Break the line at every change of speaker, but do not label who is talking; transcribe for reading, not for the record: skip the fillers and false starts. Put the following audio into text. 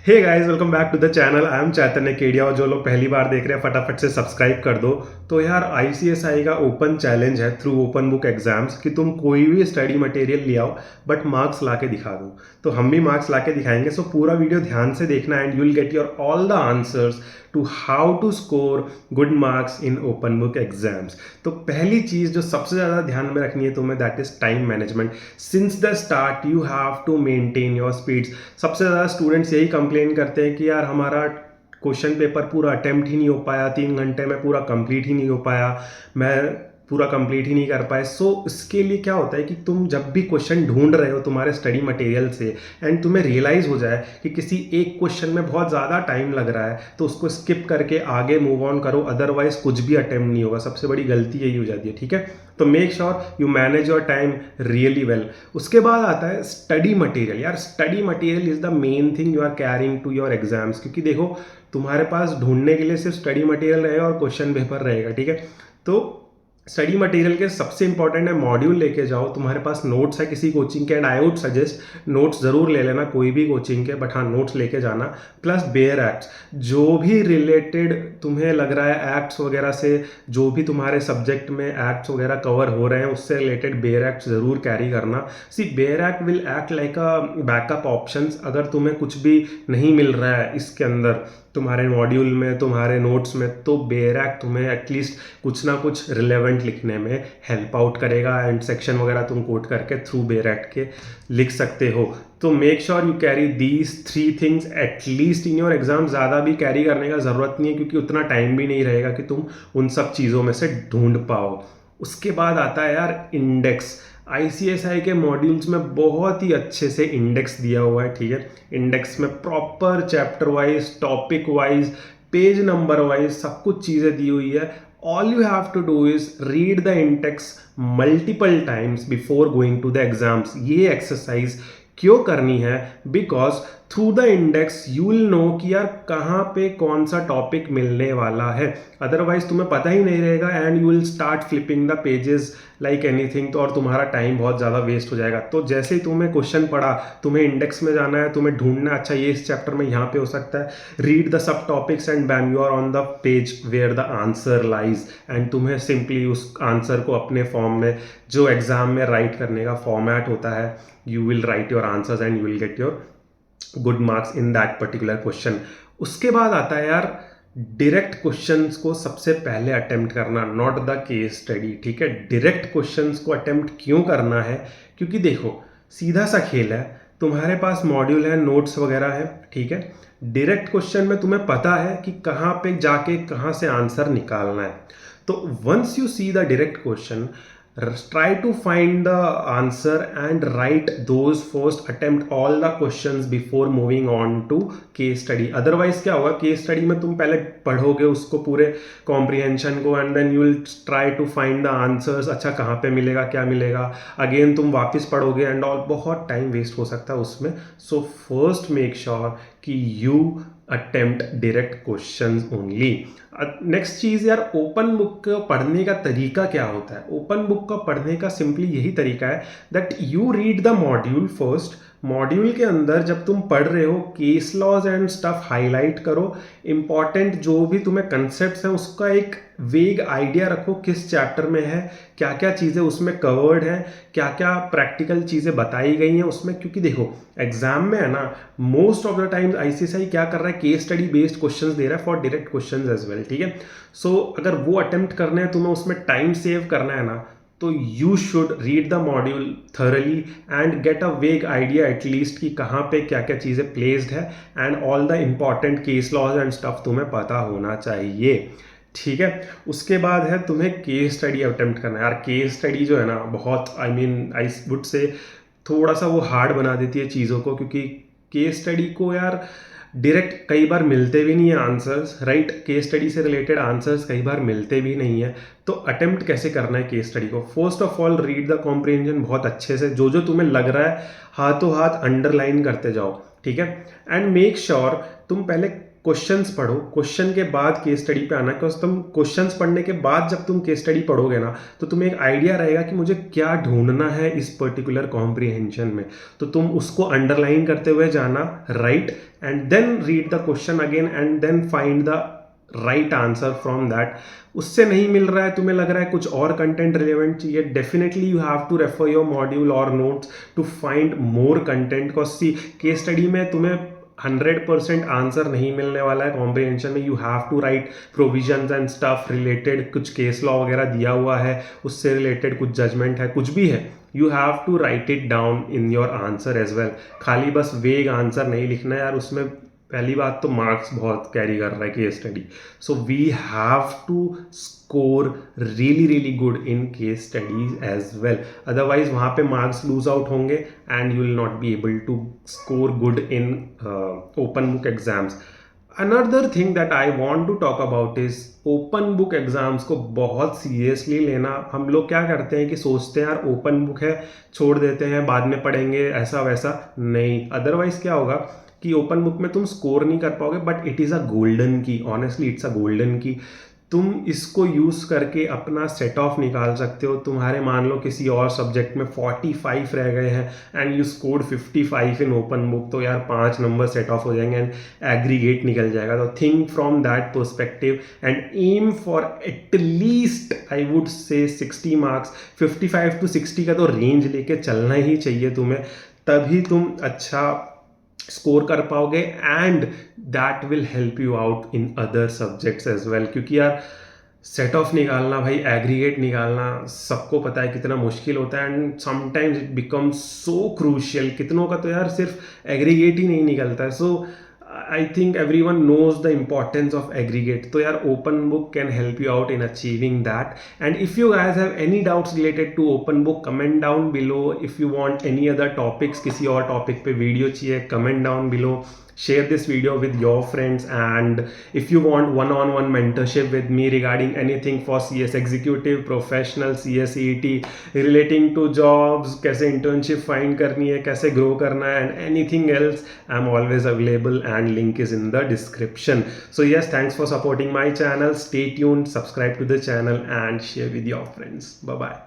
Hey guys, welcome back to the channel. I am Chaitanya Kedia और जो लोग पहली बार देख रहे हैं फटाफट से सब्सक्राइब कर दो। तो यार आईसीएसआई का ओपन चैलेंज है थ्रू ओपन बुक एग्जाम्स कि तुम कोई भी स्टडी मटेरियल ले आओ बट मार्क्स ला के दिखा दो। तो हम भी मार्क्स ला के दिखाएंगे, सो पूरा वीडियो ध्यान से देखना and you will get your all the answers to how to score good marks in open book exams. तो पहली चीज़ जो सबसे ज़्यादा ध्यान में रखनी है तुम्हें, that is time management. Since the start you have to maintain your speeds. सबसे ज़्यादा स्टूडेंट्स यही कंप्लेन करते हैं कि यार हमारा क्वेश्चन पेपर पूरा अटेम्प्ट ही नहीं हो पाया, 3 घंटे में पूरा कंप्लीट ही नहीं हो पाया, मैं पूरा कंप्लीट ही नहीं कर पाए। सो इसके लिए क्या होता है कि तुम जब भी क्वेश्चन ढूंढ रहे हो तुम्हारे स्टडी मटेरियल से एंड तुम्हें रियलाइज हो जाए कि किसी एक क्वेश्चन में बहुत ज़्यादा टाइम लग रहा है, तो उसको स्किप करके आगे मूव ऑन करो, अदरवाइज कुछ भी अटेम्प्ट नहीं होगा। सबसे बड़ी गलती यही हो जाती है, ठीक है। तो make sure you manage your time really well. उसके बाद आता है स्टडी मटेरियल। यार study material is the main thing you are carrying to your exams, क्योंकि देखो तुम्हारे पास ढूंढने के लिए सिर्फ स्टडी मटेरियल रहेगा और क्वेश्चन पेपर रहेगा, ठीक है। तो स्टडी मटेरियल के सबसे इंपॉर्टेंट है मॉड्यूल लेके जाओ। तुम्हारे पास नोट्स है किसी कोचिंग के, and I would suggest notes ज़रूर ले लेना कोई भी कोचिंग के, बट हाँ नोट्स लेके जाना। प्लस बेयर एक्ट्स, जो भी रिलेटेड तुम्हें लग रहा है एक्ट्स वगैरह से, जो भी तुम्हारे सब्जेक्ट में एक्ट्स वगैरह कवर हो रहे हैं उससे रिलेटेड बेयर एक्ट ज़रूर कैरी करना। See bare act will act like a backup options. अगर तुम्हें कुछ भी नहीं मिल रहा है इसके अंदर तुम्हारे मॉड्यूल में, तुम्हारे नोट्स में, तो बेयर एक्ट तुम्हें एटलीस्ट कुछ ना कुछ रिलेवेंट लिखने में हेल्प आउट करेगा एंड सेक्शन वगैरह तुम कोट करके थ्रू बेयर एक्ट के लिख सकते हो। तो make sure you carry these 3 things at least in your exam. ज़्यादा भी कैरी करने का ज़रूरत नहीं है क्योंकि उतना टाइम भी नहीं रहेगा कि तुम उन सब चीज़ों में से ढूंढ पाओ। उसके बाद आता है यार इंडेक्स। आईसीएसआई के मॉड्यूल्स में बहुत ही अच्छे से इंडेक्स दिया हुआ है, ठीक है। इंडेक्स में proper chapter wise, topic wise, page number wise सब कुछ चीज़ें दी हुई है। All you have to do is read the index multiple times before going to the exams. ये एक्सरसाइज क्यों करनी है? Because through the index you will know कि यार कहाँ पे कौन सा टॉपिक मिलने वाला है। अदरवाइज तुम्हें पता ही नहीं रहेगा and you will start flipping the pages like anything, तो और तुम्हारा टाइम बहुत ज़्यादा वेस्ट हो जाएगा। तो जैसे ही तुम्हें क्वेश्चन पढ़ा, तुम्हें इंडेक्स में जाना है, तुम्हें ढूंढना है अच्छा ये इस चैप्टर में यहाँ पे हो सकता है, read the subtopics and bam you are on the page where the answer lies. And तुम्हें सिंपली उस आंसर को अपने फॉर्म में, जो एग्जाम में राइट करने का फॉर्मेट होता है, you will write your answers and you will get your good marks in that particular question। उसके बाद आता है यार डायरेक्ट क्वेश्चंस को सबसे पहले अटेम्प्ट करना, नॉट द केस स्टडी, ठीक है। डायरेक्ट क्वेश्चंस को अटेम्प्ट क्यों करना है? क्योंकि देखो सीधा सा खेल है, तुम्हारे पास मॉड्यूल है, नोट्स वगैरह है, ठीक है। डायरेक्ट क्वेश्चन में तुम्हें पता है कि कहाँ पे जाके कहाँ से आंसर निकालना है। तो once you see the direct question, try to find the answer and write those first attempt all the questions before moving on to case study। otherwise क्या होगा, केस स्टडी में तुम पहले पढ़ोगे उसको पूरे कॉम्प्रिहेंशन को and then you will try to find the answers, अच्छा कहाँ पे मिलेगा क्या मिलेगा, अगेन तुम वापस पढ़ोगे एंड ऑल, बहुत टाइम वेस्ट हो सकता है उसमें। सो फर्स्ट मेक श्योर कि you attempt direct questions only. Next चीज़ यार, ओपन बुक का पढ़ने का तरीका क्या होता है? ओपन बुक का पढ़ने का सिंपली यही तरीका है that you read the module first. Module के अंदर जब तुम पढ़ रहे हो, case laws and stuff highlight करो, इंपॉर्टेंट जो भी तुम्हें कंसेप्ट्स हैं उसका एक वेग आइडिया रखो, किस चैप्टर में है, क्या क्या चीज़ें उसमें कवर्ड हैं, क्या क्या प्रैक्टिकल चीज़ें बताई गई हैं उसमें। क्योंकि देखो एग्जाम में है ना, most of the times ICSI क्या कर रहा है, केस स्टडी बेस्ड क्वेश्चंस दे रहा है for direct questions as well, ठीक है। सो अगर वो अटेम्प्ट करने हैं, तुम्हें उसमें टाइम सेव करना है ना, तो you should read the module thoroughly and get a वेग आइडिया एटलीस्ट कि कहाँ पे क्या क्या चीज़ें प्लेस्ड है, and all the important case laws and stuff तुम्हें पता होना चाहिए, ठीक है। उसके बाद है तुम्हें केस स्टडी अटेम्प्ट करना है। यार केस स्टडी जो है ना, बहुत आई वुड से थोड़ा सा वो हार्ड बना देती है चीज़ों को, क्योंकि केस स्टडी को यार डायरेक्ट कई बार मिलते भी नहीं है आंसर्स, राइट। केस स्टडी से रिलेटेड आंसर्स कई बार मिलते भी नहीं है। तो अटेम्प्ट कैसे करना है केस स्टडी को? First of all read the comprehension बहुत अच्छे से, जो जो तुम्हें लग रहा है हाथों हाथ अंडरलाइन करते जाओ, ठीक है। एंड मेक श्योर तुम पहले क्वेश्चंस पढ़ो, क्वेश्चन के बाद केस स्टडी पे आना, क्योंकि तुम क्वेश्चंस पढ़ने के बाद जब तुम केस स्टडी पढ़ोगे ना तो तुम्हें एक आइडिया रहेगा कि मुझे क्या ढूंढना है इस पर्टिकुलर कॉम्प्रिहेंशन में। तो तुम उसको अंडरलाइन करते हुए जाना, right, and then read the question again and then find the right answer from that. उससे नहीं मिल रहा है, तुम्हें लग रहा है कुछ और कंटेंट रिलेवेंट चाहिए, definitely you have to refer your module और notes to find more content. Because see, case study में तुम्हें 100% आंसर नहीं मिलने वाला है कॉम्प्रिहेंशन में। You have to write provisions and stuff related, कुछ केस लॉ वगैरह दिया हुआ है उससे रिलेटेड, कुछ जजमेंट है, कुछ भी है, you have to write it down in your answer as well. खाली बस वेग आंसर नहीं लिखना है यार, उसमें पहली बात तो मार्क्स बहुत कैरी कर रहा है case study. So we have to score really good in case studies as well, otherwise वहाँ पे मार्क्स लूज आउट होंगे and you will not be able to score good in open book exams. Another thing that I want to talk about is open book exams को बहुत seriously लेना। हम लोग क्या करते हैं कि सोचते हैं यार ओपन बुक है, छोड़ देते हैं, बाद में पढ़ेंगे, ऐसा वैसा नहीं। अदरवाइज क्या होगा कि ओपन बुक में तुम स्कोर नहीं कर पाओगे, but it is a golden की, ऑनेस्टली इट्स अ गोल्डन की। तुम इसको यूज़ करके अपना सेट ऑफ निकाल सकते हो। तुम्हारे मान लो किसी और सब्जेक्ट में 45 रह गए हैं and you scored 55 in open book, तो यार 5 नंबर सेट ऑफ हो जाएंगे एंड एग्रीगेट निकल जाएगा। तो think from that perspective and aim for at least I would say 60 marks. 55 to 60 का तो रेंज लेके चलना ही चाहिए तुम्हें, तभी तुम अच्छा स्कोर कर पाओगे and that will help you out in other subjects as well. क्योंकि यार सेट ऑफ निकालना भाई, एग्रीगेट निकालना सबको पता है कितना मुश्किल होता है and sometimes it becomes so crucial. कितनों का तो यार सिर्फ एग्रीगेट ही नहीं निकलता है। सो I think everyone knows the importance of aggregate. तो यार open book can help you out in achieving that. And if you guys have any doubts related to open book, comment down below. If you want any other topics, किसी और topic पे video चाहिए, comment down below. Share this video with your friends, and if you want one-on-one mentorship with me regarding anything for CS executive, professional, CS CET relating to jobs, कैसे internship find करनी है, कैसे grow करना है, and anything else, I'm always available and link is in the description. So yes, thanks for supporting my channel. Stay tuned, subscribe to the channel and share with your friends. Bye bye.